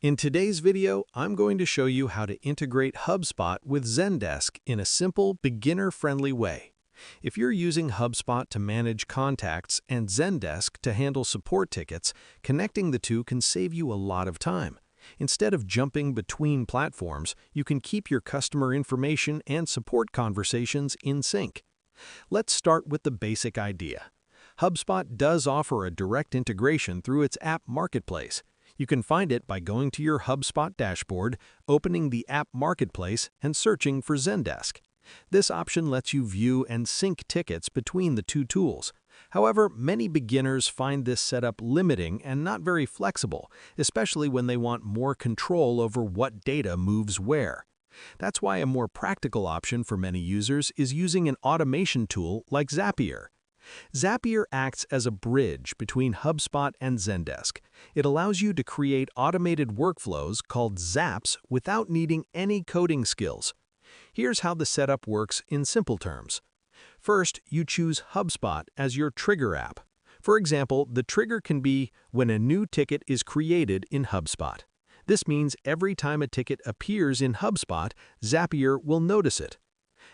In today's video, I'm going to show you how to integrate HubSpot with Zendesk in a simple, beginner-friendly way. If you're using HubSpot to manage contacts and Zendesk to handle support tickets, connecting the two can save you a lot of time. Instead of jumping between platforms, you can keep your customer information and support conversations in sync. Let's start with the basic idea. HubSpot does offer a direct integration through its app marketplace. You can find it by going to your HubSpot dashboard, opening the app marketplace, and searching for Zendesk. This option lets you view and sync tickets between the two tools. However, many beginners find this setup limiting and not very flexible, especially when they want more control over what data moves where. That's why a more practical option for many users is using an automation tool like Zapier. Zapier acts as a bridge between HubSpot and Zendesk. It allows you to create automated workflows called Zaps without needing any coding skills. Here's how the setup works in simple terms. First, you choose HubSpot as your trigger app. For example, the trigger can be when a new ticket is created in HubSpot. This means every time a ticket appears in HubSpot, Zapier will notice it.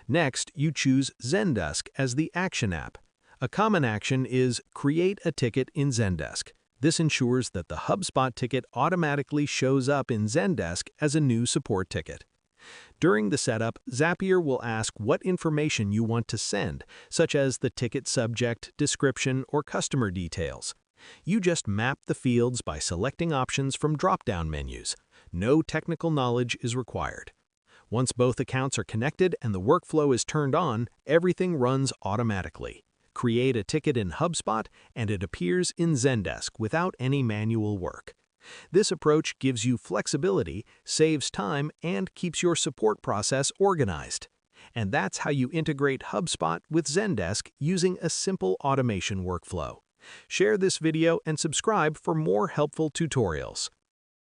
Next, you choose Zendesk as the action app. A common action is create a ticket in Zendesk. This ensures that the HubSpot ticket automatically shows up in Zendesk as a new support ticket. During the setup, Zapier will ask what information you want to send, such as the ticket subject, description, or customer details. You just map the fields by selecting options from drop-down menus. No technical knowledge is required. Once both accounts are connected and the workflow is turned on, everything runs automatically. Create a ticket in HubSpot, and it appears in Zendesk without any manual work. This approach gives you flexibility, saves time, and keeps your support process organized. And that's how you integrate HubSpot with Zendesk using a simple automation workflow. Share this video and subscribe for more helpful tutorials.